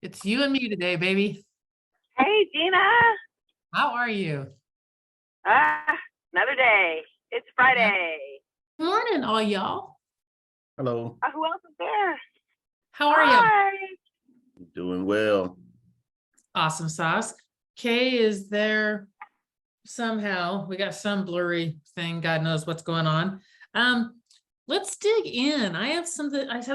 It's you and me today, baby. Hey, Gina. How are you? Another day. It's Friday. Good morning, all y'all. Hello. Who else is there? How are you? Hi. Doing well. Awesome sauce. Kay is there somehow. We got some blurry thing. God knows what's going on. Let's dig in. I have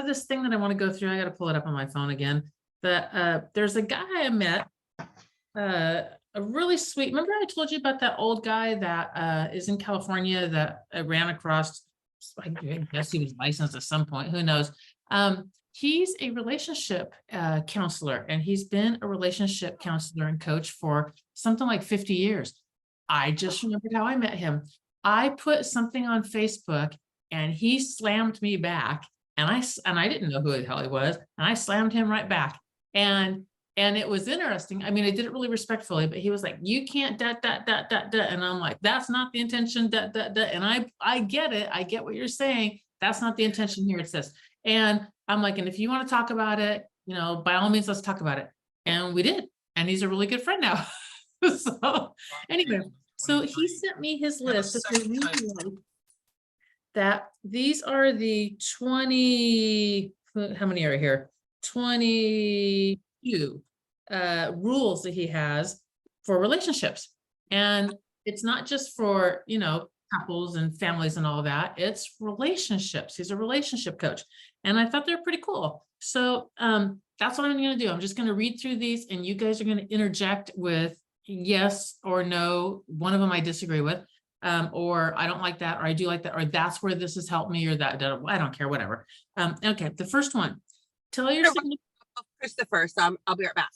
this thing that I want to go through. I got to pull it up on my phone again. There's a guy I met, a really sweet. Remember I told you about that old guy that is in California that I ran across. I guess he was licensed at some point. Who knows? He's a relationship counselor, and he's been a relationship counselor and coach for something like 50 years. I just remembered how I met him. I put something on Facebook, and he slammed me back, and I didn't know who the hell he was, and I slammed him right back. And it was interesting. I mean, I did it really respectfully, but he was like, "You can't da. And I'm like, "That's not the intention, da. And I get it. I get what you're saying. That's not the intention here. It's this." And I'm like, "And if you want to talk about it, by all means, let's talk about it." And we did. And he's a really good friend now. So anyway, so he sent me his list that these are the 20, how many are here? 22 rules that he has for relationships. And it's not just for, couples and families and all that. It's relationships. He's a relationship coach. And I thought they're pretty cool. So that's what I'm going to do. I'm just going to read through these, and you guys are going to interject with yes or no. One of them I disagree with, or I don't like that, or I do like that, or that's where this has helped me, or that I don't care, whatever. Okay, the first one. Tell your Christopher, I'll be right back.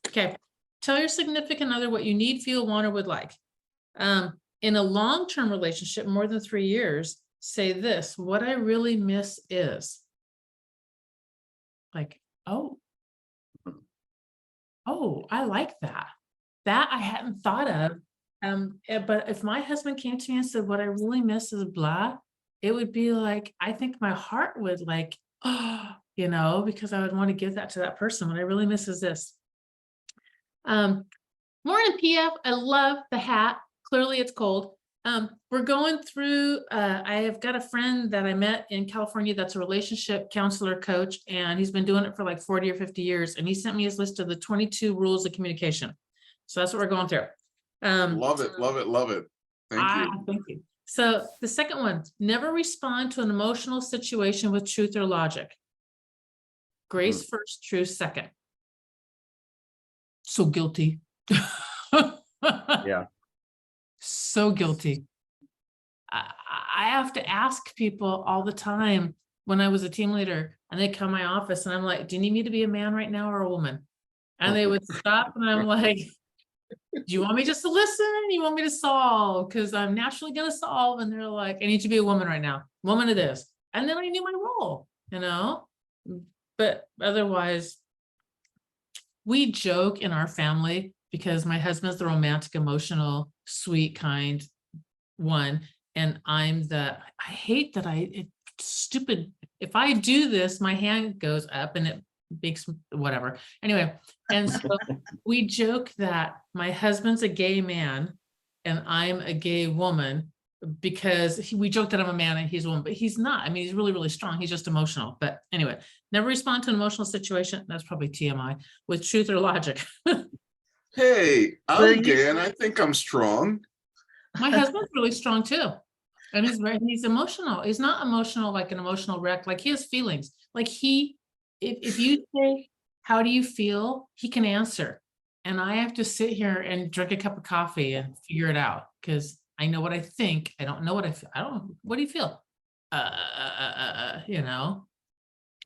Okay. Tell your significant other what you need, feel, want, or would like. In a long-term relationship, more than 3 years, say this: what I really miss is. Like, oh, I like that. That I hadn't thought of. But if my husband came to me and said, what I really miss is blah, it would be like, I think my heart would like, because I would want to give that to that person. What I really miss is this. Morning, PF. I love the hat. Clearly it's cold. We're going through, I have got a friend that I met in California that's a relationship counselor coach, and he's been doing it for like 40 or 50 years. And he sent me his list of the 22 rules of communication. So that's what we're going through. Love it. Thank you. Thank you. So the second one, never respond to an emotional situation with truth or logic. Grace first, truth second. So guilty. Yeah. So guilty. I have to ask people all the time when I was a team leader, and they come to my office and I'm like, do you need me to be a man right now or a woman? And they would stop, and I'm like, do you want me just to listen? Or you want me to solve? Because I'm naturally going to solve. And they're like, I need you to be a woman right now. Woman it is. And then I knew my role, but otherwise we joke in our family because my husband's the romantic, emotional, sweet, kind one. And I'm I hate that it's stupid. If I do this, my hand goes up and it makes whatever. Anyway. And so we joke that my husband's a gay man and I'm a gay woman. because we joked that I'm a man and he's a woman, but he's not. I mean, he's really, really strong. He's just emotional. But anyway, never respond to an emotional situation. That's probably TMI with truth or logic. Hey, Well, I'm you- gay and I think I'm strong. My husband's really strong too. And he's emotional. He's not emotional like an emotional wreck. Like he has feelings. Like if you say, how do you feel? He can answer. And I have to sit here and drink a cup of coffee and figure it out because I know what I think. I don't know what I feel. I don't, what do you feel? You know?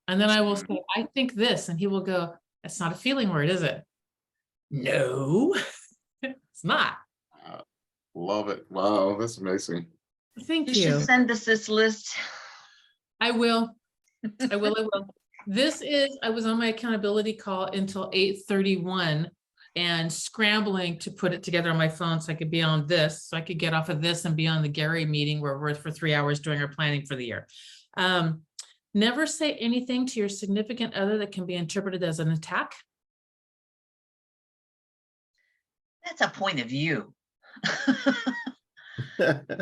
And then I will say, I think this, and he will go, that's not a feeling word, is it? No, it's not. Love it. Wow, that's amazing. Thank You you. should send us this list. I will. I will. I was on my accountability call until 8:31 and scrambling to put it together on my phone so I could be on this, so I could get off of this and be on the Gary meeting where we're for 3 hours doing our planning for the year. Never say anything to your significant other that can be interpreted as an attack. That's a point of view.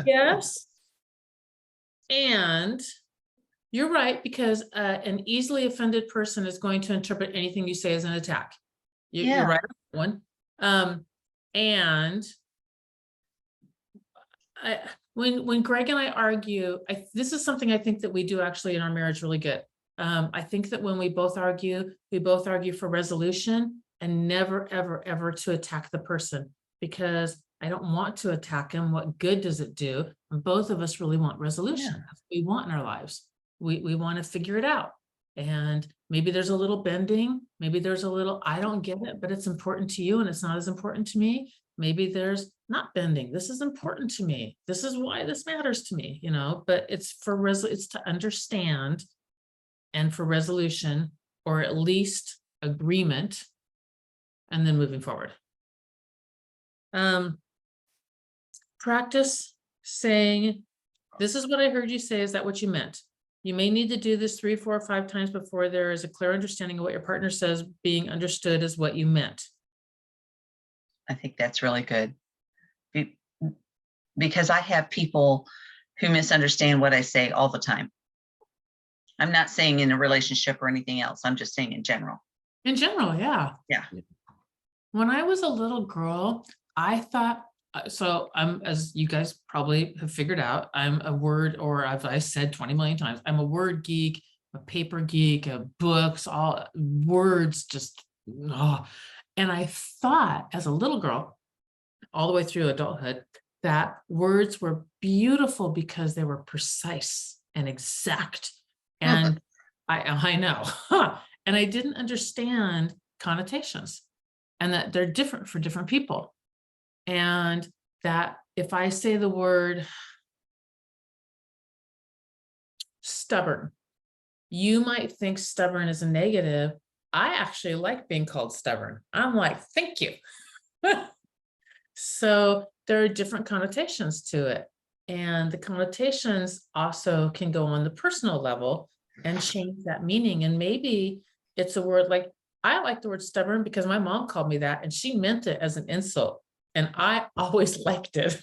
Yes. And you're right, because an easily offended person is going to interpret anything you say as an attack. You're Yeah. right on that one. And when Greg and I argue, this is something I think that we do actually in our marriage really good. I think that when we both argue for resolution and never, ever, ever to attack the person, because I don't want to attack him. What good does it do? And both of us really want resolution. Yeah. That's what we want in our lives. We want to figure it out. And maybe there's a little bending. Maybe there's a little, I don't get it, but it's important to you and it's not as important to me. Maybe there's not bending. This is important to me. This is why this matters to me, you know, but it's it's to understand and for resolution, or at least agreement, and then moving forward. Practice saying, this is what I heard you say. Is that what you meant? You may need to do this 3, 4, or 5 times before there is a clear understanding of what your partner says being understood as what you meant. I think that's really good. Because I have people who misunderstand what I say all the time. I'm not saying in a relationship or anything else. I'm just saying in general. In general, yeah. Yeah. When I was a little girl, I thought, so I'm, as you guys probably have figured out, I'm a word, or I said 20 million times, I'm a word geek, a paper geek, books, all words, just, oh. And I thought as a little girl, all the way through adulthood, that words were beautiful because they were precise and exact. And I know, and I didn't understand connotations and that they're different for different people. And that if I say the word stubborn, you might think stubborn is a negative. I actually like being called stubborn. I'm like, thank you. So there are different connotations to it. And the connotations also can go on the personal level and change that meaning. And maybe it's a word like, I like the word stubborn because my mom called me that and she meant it as an insult. And I always liked it.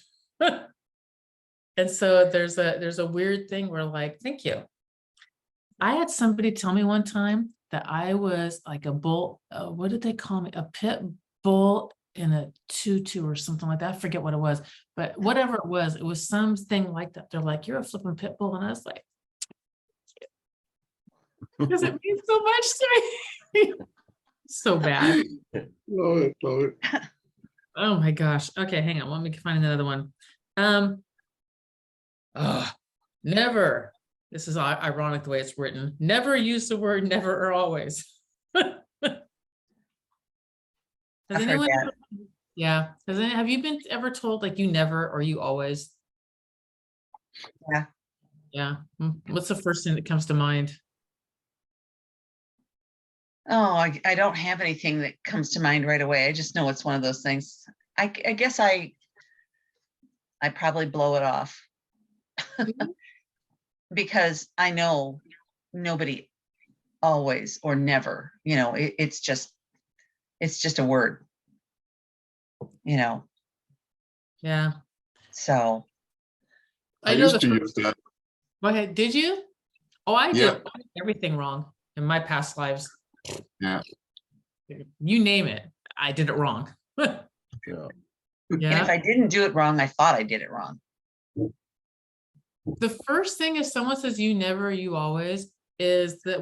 And so there's a weird thing where like, thank you. I had somebody tell me one time that I was like a bull, what did they call me? A pit bull in a tutu or something like that. I forget what it was, but whatever it was something like that. They're like, you're a flipping pit bull. And I was like, because it means so much to me. So bad. Love it, love it. Oh my gosh. Okay, hang on. Let me find another one. Never. This is ironic the way it's written. Never use the word never or always. I've heard that. Yeah. Have you been ever told like you never or you always? Yeah. Yeah. What's the first thing that comes to mind? Oh, I don't have anything that comes to mind right away. I just know it's one of those things. I guess I probably blow it off because I know nobody always or never, you know, it's just a word, you know. Yeah. So I know used the to first- use that. Go ahead. Did you? Oh, I Yeah. did everything wrong in my past lives. Yeah. You name it, I did it wrong. Yeah. And if Yeah. I didn't do it wrong, I thought I did it wrong. The first thing if someone says you never, you always is the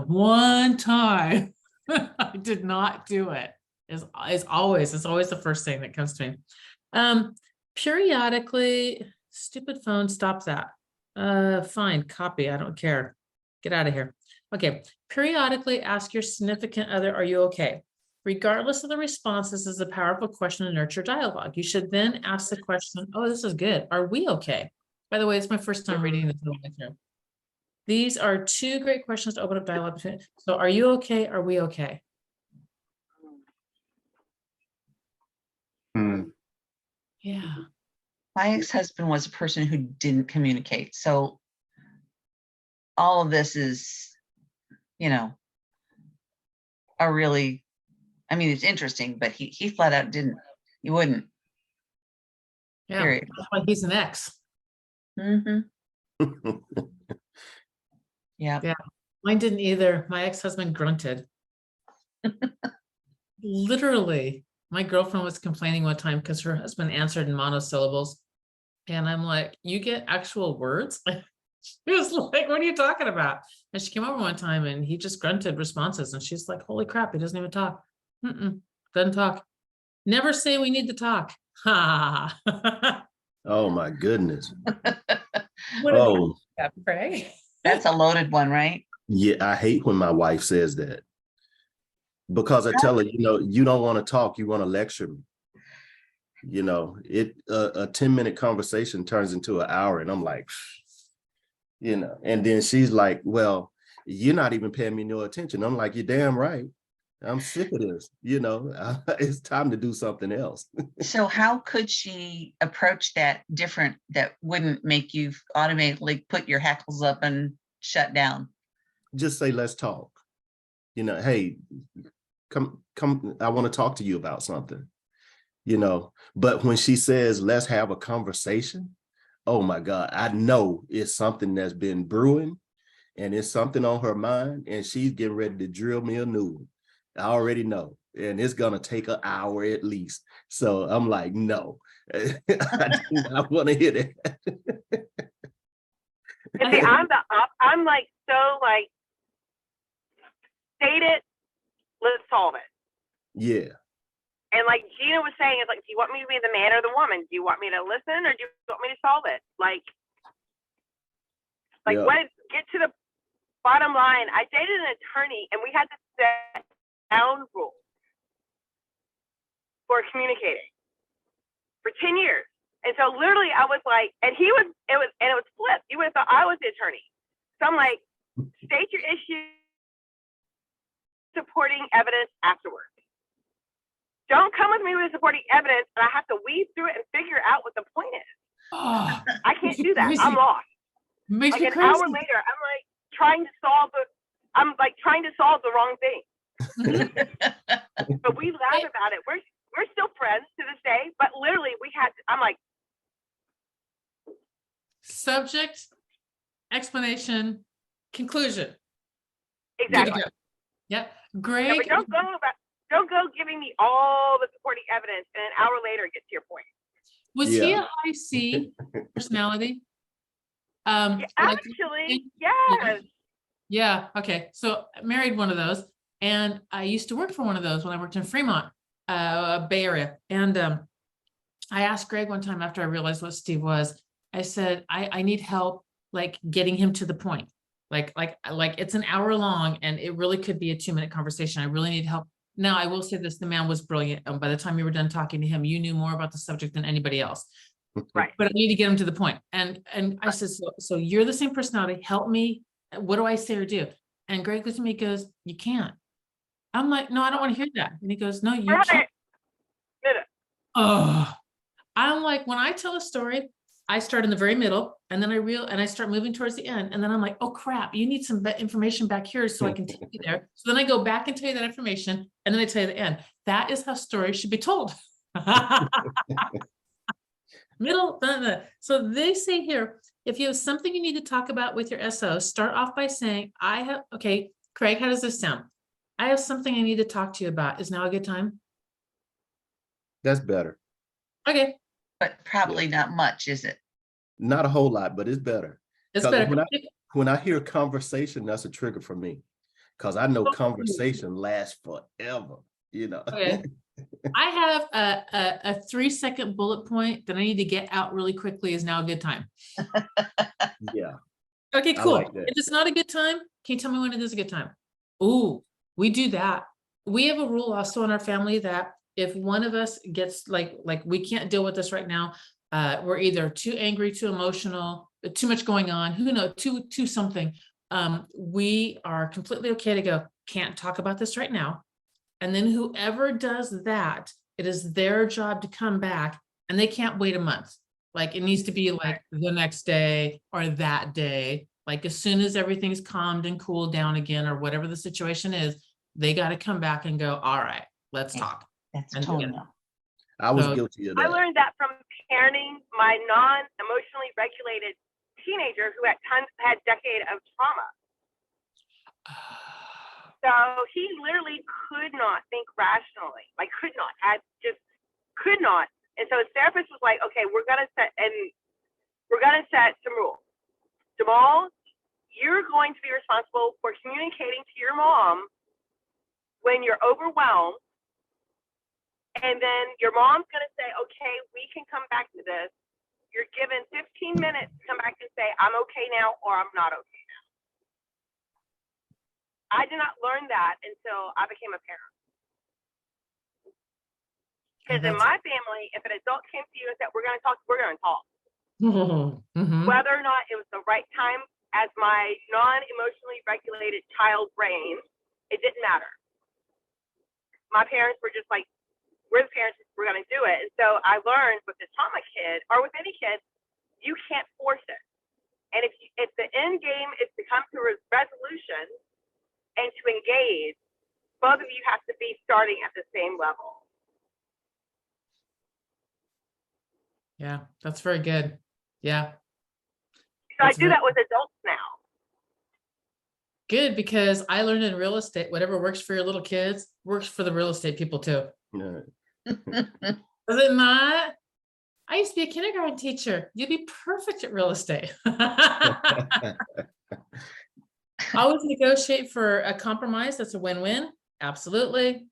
one time I did not do it is always, it's always the first thing that comes to me. Periodically, stupid phone, stop that. Fine, copy, I don't care. Get out of here. Okay, periodically ask your significant other, are you okay? Regardless of the response, this is a powerful question to nurture dialogue. You should then ask the question, oh, this is good. Are we okay? By the way, it's my first time reading this whole thing through. These are two great questions to open up dialogue between. So are you okay? Are we okay? Hmm. Yeah. My ex-husband was a person who didn't communicate. So all of this is, you know, a really, I mean, it's interesting, but he flat out didn't. He wouldn't. Yeah. Period. That's why he's an ex. Mm-hmm. Yeah. Yeah. Mine didn't either. My ex-husband grunted. Literally, my girlfriend was complaining one time because her husband answered in monosyllables. And I'm like, you get actual words? He was like, what are you talking about? And she came over one time and he just grunted responses. And she's like, holy crap, he doesn't even talk. Doesn't talk. Never say we need to talk. Ha. Oh my goodness. What Oh, about that, Craig? That's a loaded one, right? yeah, I hate when my wife says that. Because I tell her, you know, you don't want to talk, you want to lecture me. You know, a 10-minute conversation turns into an hour, and I'm like, you know, and then she's like, well, you're not even paying me no attention. I'm like, you're damn right. I'm sick of this, you know, it's time to do something else. So how could she approach that different, that wouldn't make you automatically put your hackles up and shut down? Just say, let's talk. You know, hey, come, I want to talk to you about something, you know. But when she says, let's have a conversation, oh my God, I know it's something that's been brewing and it's something on her mind, and she's getting ready to drill me a new one. I already know, and it's gonna take an hour at least. So I'm like, no, I do not want to hear that. And see, I'm like, so like, state it, let's solve it. Yeah, And like Gina was saying, it's like, do you want me to be the man or the woman? Do you want me to listen or do you want me to solve it? Like Yeah. what, get to the bottom line. I dated an attorney and we had to set down rules for communicating for 10 years. And so literally I was like, and it was flipped. You would have thought I was the attorney. So I'm like, state your issue, supporting evidence afterwards. Don't come with me with supporting evidence and I have to weave through it and figure out what the point is. Oh, I can't Makes you do that. crazy. I'm lost. makes Like me an crazy. hour later, I'm like trying to solve the wrong thing. But we laugh about it. We're still friends to this day, but literally I'm like, Subject, explanation, conclusion. Good to exactly. go. Yep. Yeah, Greg, but don't go giving me all the supporting evidence and an hour later get to your point. was he Yeah. a high C personality? Yeah, Like- actually, yes. Yeah, okay. So I married one of those, and I used to work for one of those when I worked in Fremont, Bay Area. And I asked Greg one time after I realized what Steve was, I said, I need help like getting him to the point. Like it's an hour long and it really could be a 2-minute conversation. I really need help. Now, I will say this, the man was brilliant. And by the time you were done talking to him, you knew more about the subject than anybody else. Right. But I need to get him to the point. And I said, so you're the same personality. Help me. What do I say or do? And Greg looks at me, and goes, you can't. I'm like, no, I don't want to hear that. And he goes, no, you Right. can't. Did it. Oh, I'm like, when I tell a story, I start in the very middle and then I start moving towards the end. And then I'm like, oh crap, you need some information back here so I can take you there. So then I go back and tell you that information and then I tell you the end. That is how stories should be told. Middle, so they say here, if you have something you need to talk about with your SO, start off by saying, okay, Craig, how does this sound? I have something I need to talk to you about. Is now a good time? That's better. Okay, But probably not much, is it? Not a whole lot, but it's better. it's 'Cause better. when I hear conversation, that's a trigger for me. Because I know conversation lasts forever, you know. Okay. I have a 3-second bullet point that I need to get out really quickly. Is now a good time? Yeah. Okay, I cool. like that. If it's not a good time, can you tell me when it is a good time? Ooh, we do that. We have a rule also in our family that if one of us gets like we can't deal with this right now, we're either too angry, too emotional, too much going on, who knows, too something. We are completely okay to go, can't talk about this right now. And then whoever does that, it is their job to come back, and they can't wait a month. Like it needs to be like the next day or that day. Like as soon as everything's calmed and cooled down again, or whatever the situation is, they got to come back and go, all right, let's Yeah. talk. That's And totally. again, I was So- guilty of I that. learned that from parenting my non-emotionally regulated teenager who at times had a decade of trauma. So he literally could not think rationally, like could not, could not. And so his therapist was like, okay, we're gonna set some rules. Jamal, you're going to be responsible for communicating to your mom when you're overwhelmed. And then your mom's gonna say, okay, we can come back to this. You're given 15 minutes to come back and say, I'm okay now or I'm not okay. I did not learn that until I became a parent. Because in my family, if an adult came to you and said, we're going to talk, we're going to talk. Mhm. Whether or not it was the right time as my non-emotionally regulated child brain, it didn't matter. My parents were just like, we're the parents, we're going to do it. And so I learned with the trauma kid, or with any kid, you can't force it. And if the end game is to come to a resolution, and to engage, both of you have to be starting at the same level. Yeah, that's very good. Yeah, So I That's do very- that with adults now. good, because I learned in real estate, whatever works for your little kids works for the real estate people too. Yeah. Does it not? I used to be a kindergarten teacher. You'd be perfect at real estate. Always negotiate for a compromise. That's a win-win. Absolutely.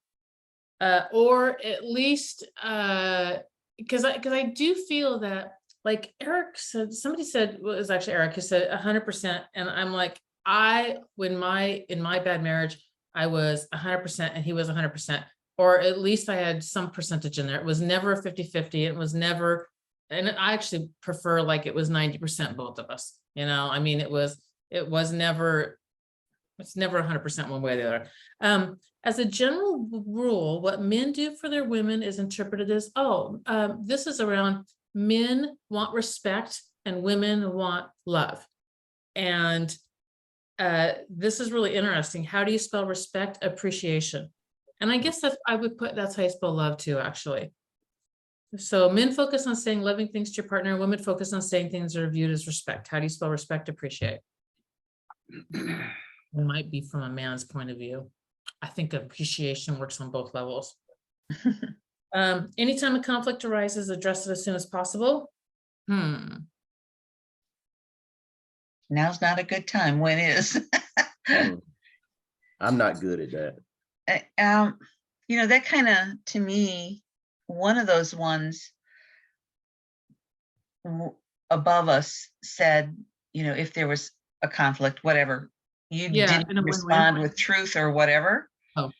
Or at least, because I do feel that, like Eric said, somebody said, well, it was actually Eric who said 100%. And I'm like, in my bad marriage, I was 100% and he was 100%, or at least I had some percentage in there. It was never a 50-50. It was never, and I actually prefer like it was 90% both of us. You know, I mean, it was never, it's never 100% one way or the other. As a general rule, what men do for their women is interpreted as, this is around men want respect and women want love. And this is really interesting. How do you spell respect? Appreciation. And I guess that's how you spell love too, actually. So men focus on saying loving things to your partner, women focus on saying things that are viewed as respect. How do you spell respect? Appreciate. It might be from a man's point of view. I think appreciation works on both levels. Anytime a conflict arises, address it as soon as possible. Now's not a good time. When is? I'm not good at that. That kind of, to me, one of those ones above us said, if there was a conflict, whatever, you Yeah, in a didn't win-win. respond with truth or whatever. Oh.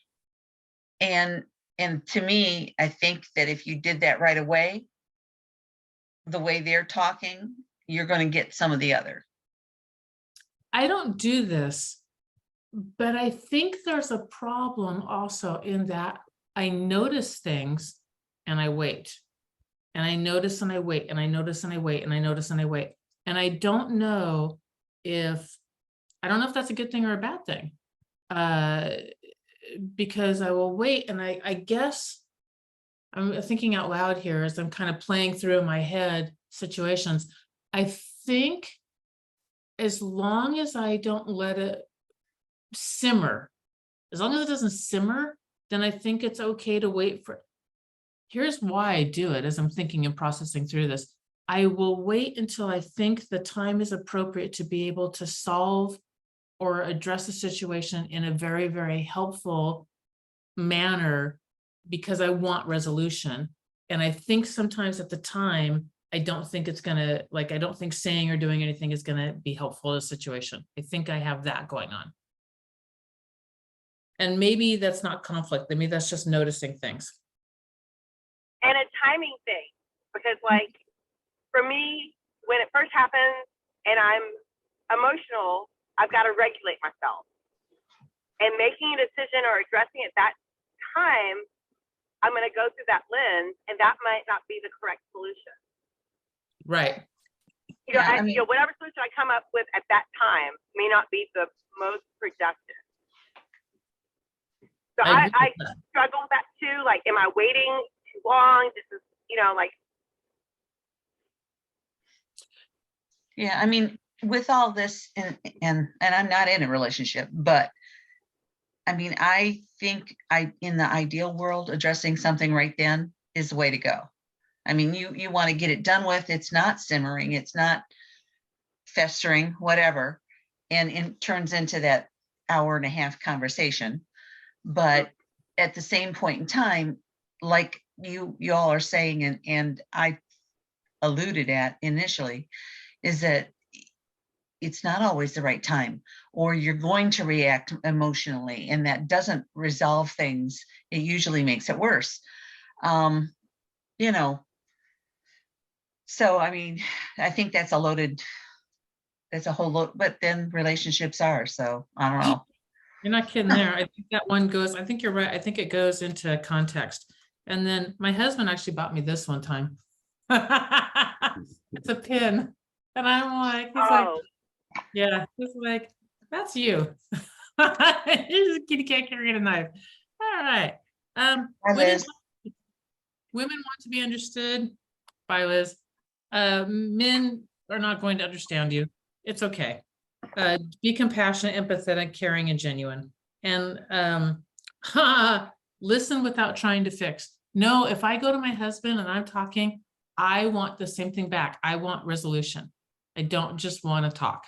And to me, I think that if you did that right away, the way they're talking, you're going to get some of the other. I don't do this, but I think there's a problem also in that I notice things and I wait. And I notice and I wait and I notice and I wait and I notice and I wait. And I don't know if that's a good thing or a bad thing. Because I will wait, and I guess I'm thinking out loud here as I'm kind of playing through in my head. situations. I think as long as I don't let it simmer, as long as it doesn't simmer, then I think it's okay to wait for. Here's why I do it as I'm thinking and processing through this. I will wait until I think the time is appropriate to be able to solve or address a situation in a very, very helpful manner because I want resolution. And I think sometimes at the time, I don't think it's gonna, like, I don't think saying or doing anything is gonna be helpful to the situation. I think I have that going on. And maybe that's not conflict. Maybe that's just noticing things. And a timing thing, because like for me, when it first happens and I'm emotional, I've got to regulate myself. And making a decision or addressing it that time, I'm going to go through that lens, and that might not be the correct solution. Right. You know, Yeah, I mean- you know, whatever solution I come up with at that time may not be the most productive. So I agree I with that. struggle with that too. Like, am I waiting too long? This is, you know, like, Yeah, I mean, with all this, and I'm not in a relationship, but I mean, I think in the ideal world, addressing something right then is the way to go. I mean, you want to get it done with, it's not simmering, it's not festering, whatever, and it turns into that hour-and-a-half conversation. But at the same point in time, like you all are saying, and I alluded at initially, is that it's not always the right time, or you're going to react emotionally, and that doesn't resolve things. It usually makes it worse. You know, so I mean, I think that's a whole load, but then relationships are, so I don't know. You're not kidding there. I think that one goes, I think you're right. I think it goes into context. And then my husband actually bought me this one time. It's a pin. And I'm like, he's like, oh, yeah, he's like, that's you. Here's a kitty cat carrying a knife. All right. Hi, Women, Liz. women want to be understood. Bye, Liz. Men are not going to understand you. It's okay. Be compassionate, empathetic, caring, and genuine. And listen without trying to fix. No, if I go to my husband and I'm talking, I want the same thing back. I want resolution. I don't just want to talk.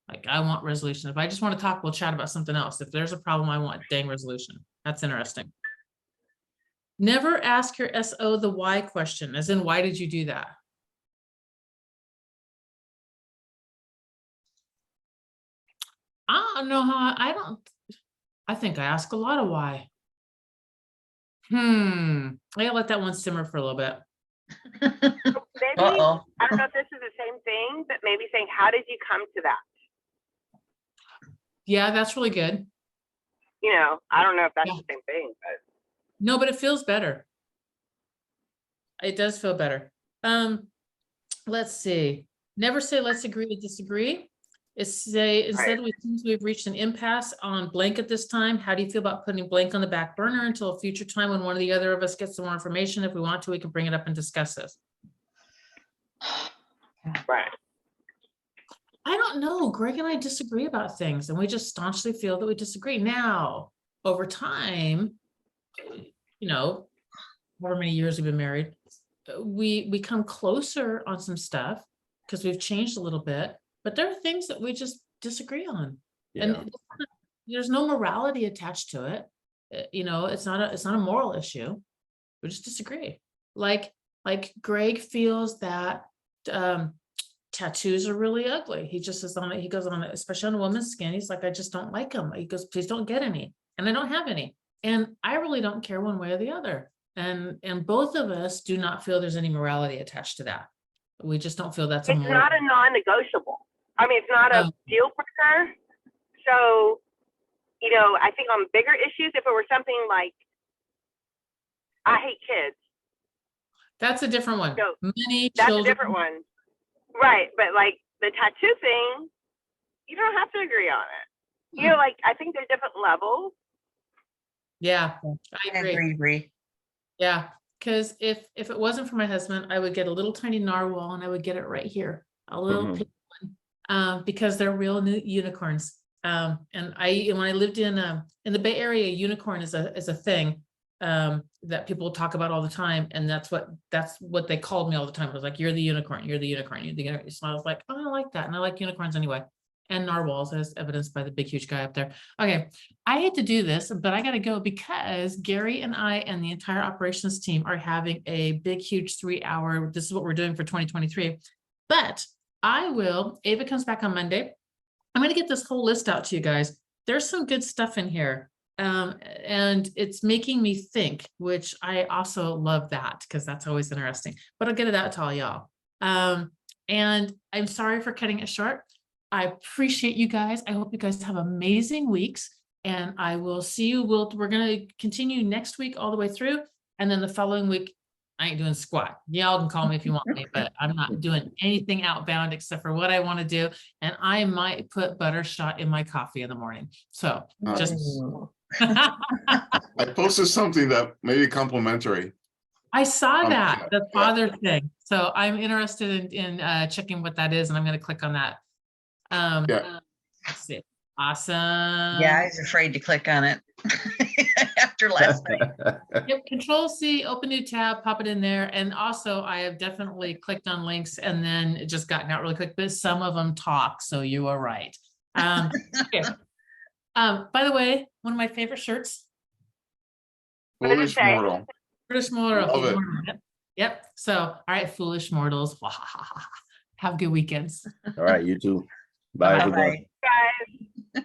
Like, I want resolution. If I just want to talk, we'll chat about something else. If there's a problem, I want dang resolution. That's interesting. Never ask your SO the why question, as in, why did you do that? I don't know how, I think I ask a lot of why. I'll let that one simmer for a little bit. maybe, Uh-oh. I don't know if this is the same thing, but maybe saying, how did you come to that? Yeah, that's really good. You know, I don't know if that's Yeah. the same thing, but No, but it feels better. It does feel better. Let's see. Never say let's agree to disagree. It's say instead we've reached an impasse on blank at this time. How do you feel about putting blank on the back burner until a future time when one or the other of us gets some more information? If we want to, we can bring it up and discuss this. right. I don't know. Greg and I disagree about things, and we just staunchly feel that we disagree. Now, over time, you know, however many years we've been married, we come closer on some stuff because we've changed a little bit, but there are things that we just disagree on. Yeah. And there's no morality attached to it. You know, it's not a moral issue. We just disagree. Like Greg feels that tattoos are really ugly. He just is on it. He goes on it, especially on a woman's skin. He's like, I just don't like them. He goes, please don't get any. And I don't have any. And I really don't care one way or the other. And both of us do not feel there's any morality attached to that. We just don't feel that's a It's moral. not a non-negotiable. I mean, it's not a Oh. deal breaker. So, you know, I think on bigger issues, if it were something like, I hate kids, That's a different one. No, Many that's children. a different one. Right. But like the tattoo thing, you don't have to agree on it. You know, like, I think there's different levels. Yeah, I agree. Agree. Yeah. because if it wasn't for my husband, I would get a little tiny narwhal and I would get it right here, a little Mhm. pink one, because they're real unicorns. And when I lived in the Bay Area, unicorn is a thing that people talk about all the time, and that's what they called me all the time. It was like, you're the unicorn, you're the unicorn, you're the unicorn. So I was like, oh, I like that, and I like unicorns anyway, and narwhals, as evidenced by the big huge guy up there. Okay, I hate to do this, but I got to go because Gary and I and the entire operations team are having a big huge 3-hour. This is what we're doing for 2023, but Ava comes back on Monday. I'm going to get this whole list out to you guys. There's some good stuff in here. And it's making me think, which I also love that because that's always interesting, but I'll get it out to all y'all. And I'm sorry for cutting it short. I appreciate you guys. I hope you guys have amazing weeks, and I will see you. We're going to continue next week all the way through. And then the following week, I ain't doing squat. Y'all can call me if you want me, but I'm not doing anything outbound except for what I want to do. And I might put buttershot in my coffee in the morning. So just Ooh. I posted something that may be complimentary. I saw that, the Yeah. father thing. So I'm interested in checking what that is, and I'm going to click on that. Yeah. Let's see. Awesome. Yeah, I was afraid to click on it after last night. Yep, Control C, open new tab, pop it in there. And also I have definitely clicked on links and then it just gotten out really quick, but some of them talk. So you are right. Okay. By the way, one of my favorite shirts, What did it Foolish say? mortal. Foolish Mortal. Love it. Yep. So, all right, Foolish Mortals. Have good weekends. All right, you too. Bye, Bye-bye. everyone. Guys.